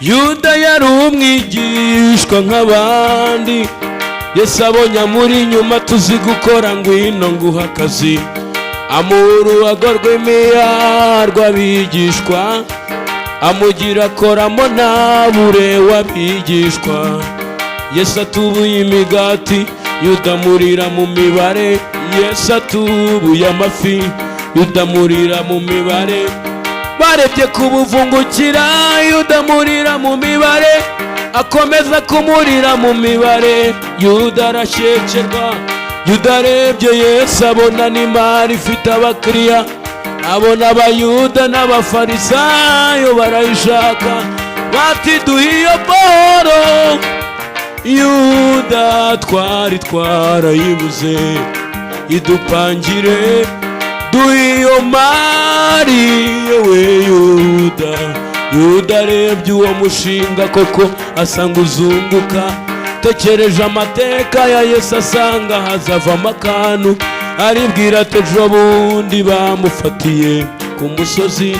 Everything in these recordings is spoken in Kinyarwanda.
Yuda yari umwigishwa nk'abandi, Yesu abonye amuri inyuma tuzi gukora ngwino nguha akazi, amuha uruhago rw'imiya rw'abigishwa, amugira akoramo ntabure w'abigishwa. Yesu atubuye imigati, Yuda amurira mu mibare. Yesu atubuye amafi, Yuda amurira mu mibare. Barebye kubuvungukira, Yuda amurira mu mibare, akomeza kumurira mu mibare. Yuda arashekerwa. Yuda arebye Yesu abona n'imari ifite abakiriya, abona abayuda n'abafarisayo barayishaka, bati duhe iyo boro. Yuda twari twarayibuze, idupangire duhe iyo mari yewe Yuda. Yuda arebye uwo mushinga koko asanga uzunguka, tekereje amateka ya Yesu asanga hazavamo akantu, aribwira ati ejo bundi bamufatiye ku musozi,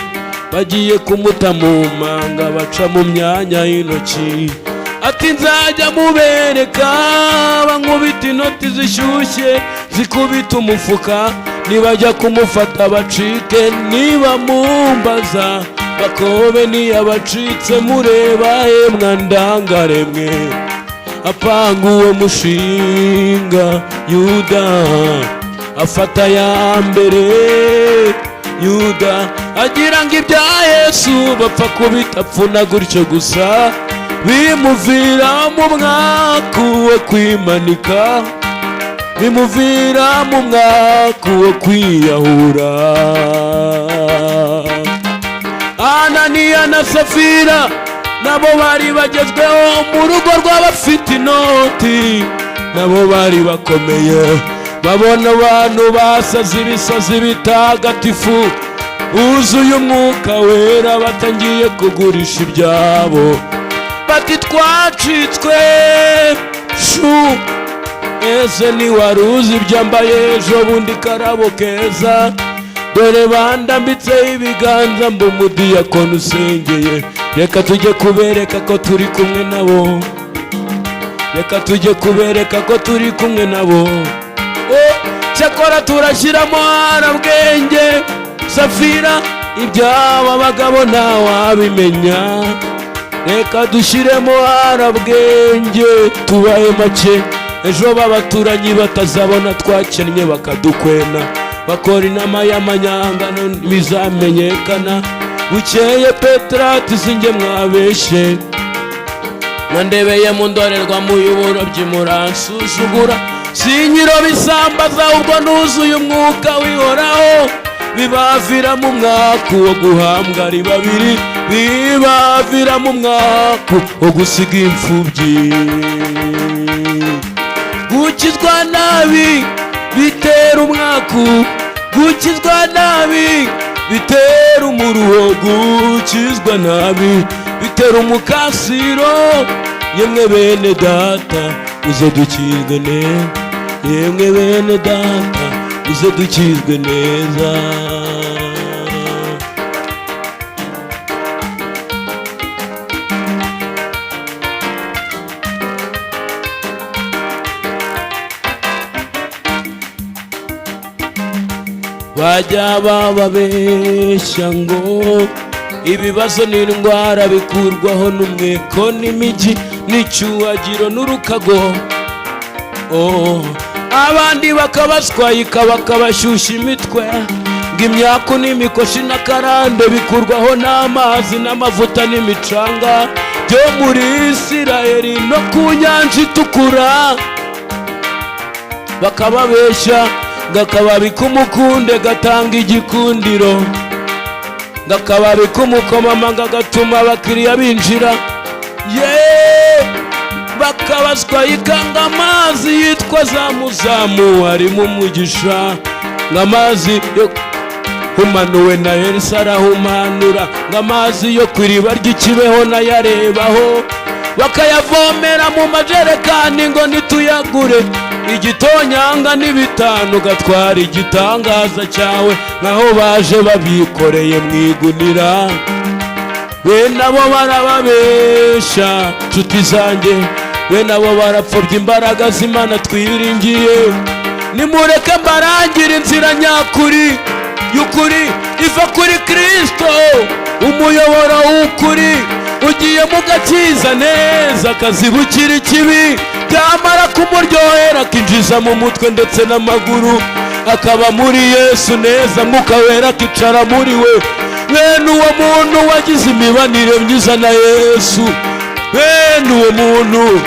bagiye kumuta mu manga baca mu myanya y'intoki, ati nzajya mubereka bankubita inoti zishyushye zikubita umufuka, nibajya kumufata bacike, niba mumbaza bakobe niyabacitse mureba hemwa ndangaremwe. Apanga uwo mushinga Yuda afata ya mbere. Yuda agira ngo ibya Yesu bapfa kubitapfuna gutyo gusa, bimuvira mu mwaku wo kwimanika, bimuvira mu mwaku wo kwiyahura. Ananiya na Safira nabo bari bagezweho mu rugo rw'abafite inoti, nabo bari bakomeye, babona abantu basaze ibisazi bitagatifu, buzuye umwuka wera, batangiye kugurisha ibyabo, bati twacitswe shu. Ese ntiwari uzi ibyambaye ejo bundi karabo keza, dore bandambitseho ibiganza mba umudiyakoni usengeye. Reka tujye kubereka ko turi kumwe nabo, reka tujye kubereka ko turi kumwe nabo. Cyakora turashyiramo harabwenge. Safira iby'aba bagabo ntawabimenya, reka dushyiremo harabwenge tubaye make, ejo babaturanyi batazabona twakennye bakadukwena, bakora inama y'amanyangano bizamenyekana. Bukeye Petero ati sinjye mwabeshe, mwandebeye mu ndorerwamo y'uburobyi muransuzugura, sinkiro bisambaza ubwo nuzuye umwuka wihoraho, bibavira mu mwaku wo guhambwa ari babiri, bibavira mu mwaku wo gusiga imfubyi. Gukizwa nabi bitera umwaku, gukizwa nabi bitera umuruho, gukizwa nabi bitera umukasiro. Yemwe bene data uze dukizwe neza, yemwe bene data uze dukizwe neza. Bajya bababeshya ngo ibibazo n'indwara bikurwaho n'umweko n'imigi n'icyuhagiro n'urukago. Abandi bakabaswayika bakabashyushya imitwe, ngo imyaku n'imikoshi n'akarande bikurwaho n'amazi n'amavuta n'imicanga byo muri Isirayeli no ku nyanja itukura. Bakababeshya gakababi k'umukunde gatanga igikundiro, gakababi k'umukomamanga gatuma abakiriya binjira. Bakabaswayika ngo amazi yitwa Zamuzamu harimo umugisha, ngo amazi yo humanuwe na Elisa arahumanura, ngo amazi yo ku iriba ry'ikibeho nayarebaho, bakayavomera mu majerekani ngo nituyagure. Igitonyanga n'ibitanu gatwara igitangaza cyawe, nkaho baje babikoreye mu igunira. bene abo barababesha nshuti zanjye, bene abo barapfobya imbaraga z'Imana twiringiye. Nimureke mbarangire inzira nyakuri y'ukuri iva kuri Kristo, umuyoboro w'ukuri ugiye mu gakiza neza, akazibukira ikibi, byamara kumuryohera akinjiza mu mutwe ndetse n'amaguru, akaba muri Yesu neza, Mwuka Wera akicara muri we. Bene uwo muntu wagize imibanire myiza na Yesu, bene uwo muntu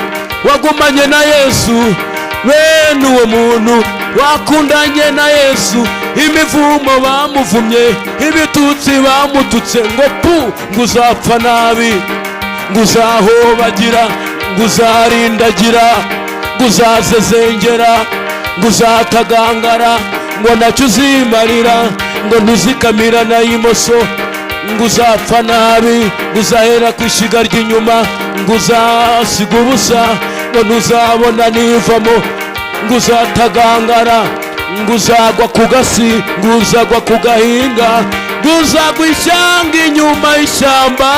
wagumanye na Yesu, bene uwo muntu wakundanye na Yesu, imivumo bamuvumye, ibitutsi bamututse ngo pu, ngo uzapfa nabi, ngo uzahobagira, ngo uzarindagira, ngo uzazezengera, ngo uzatagangara, ngo ntacyo uzimarira, ngo ntuzikamirana y'imoso, ngo uzapfa nabi, ngo uzahera ku ishyiga ry'inyuma, ngo uzasiga ubusa, ngo ntuzabona n'ivamo, ngo uzatagangara, ngo uzagwa ku gasi, ngo uzagwa ku gahinga, ngo uzagwa ishyanga inyuma y'ishyamba,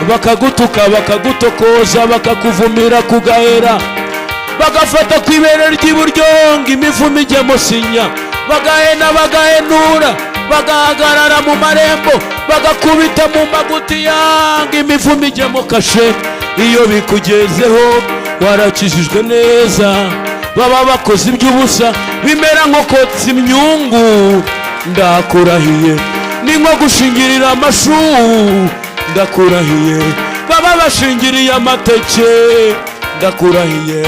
bakagutuka bakagutokoza bakakuvumira ku gahera, bagafata ku ibere ry'iburyo ngo imivumo ijyemo sinya, bagahena bagahenura, bagahagarara mu marembo, bagakubita mu magutiya ngo imivumo ijyemo kashe. Iyo bikugezeho warakijijwe neza, baba bakoze iby'ubusa bimera nko kotsa imyungu, ndakurahiye ni nko gushingirira amashu, ndakurahiye baba bashingiriye amateke, ndakurahiye.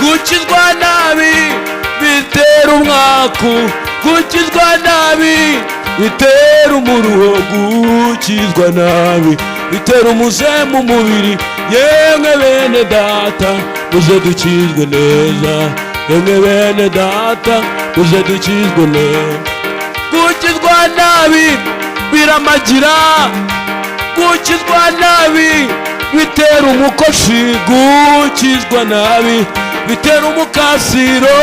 Gukizwa nabi bitera umwaku, gukizwa nabi bitera umuruho, gukizwa nabi bitera umuze mu mubiri. Yemwe bene data muze dukizwe neza, yemwe bene data muze dukizwe neza. Gukizwa nabi biramagira, gukizwa nabi bitera umukoshi, gukizwa nabi bitera umukasiro.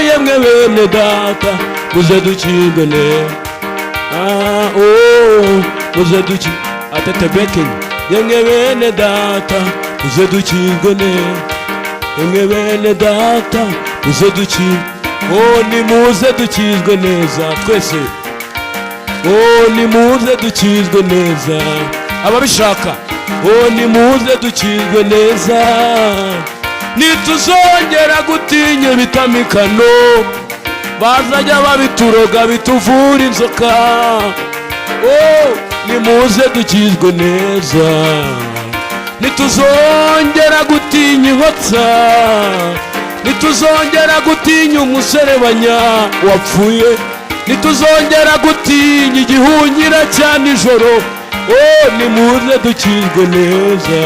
Yemwe bene data muze dukizwe neza, muze dukizwe atatebekeye. Yemwe bene data muze dukizwe neza, yemwe bene data muze dukizwe. Nimuze dukizwe neza twese, nimuze dukizwe neza ababishaka, nimuze dukizwe neza. Nituzongera gutinya ibitamikano, bazajya babituroga bituvura inzoka. Nimuze dukizwe neza. Nituzongera gutinya inkotsa, nituzongera gutinya umuserebanya wapfuye, nituzongera gutinya igihunyira cya nijoro. Nimuze dukizwe neza,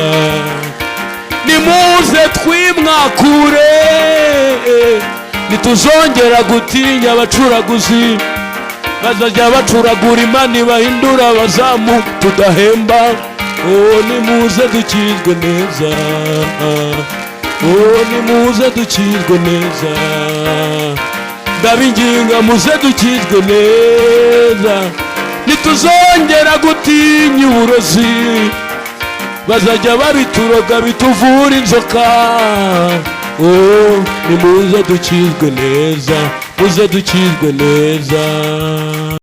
nimuze twimwakure, nituzongera gutinya abacuraguzi, bazajya bacuragura Imana bahindura abazamu tudahemba. Nimuze dukizwe neza, nimuze dukizwe neza, ndabinginga muze dukizwe neza. Nituzongera gutinya uburozi, bazajya babituroga bituvura inzoka. Nimuze dukizwe neza, muze dukizwe neza.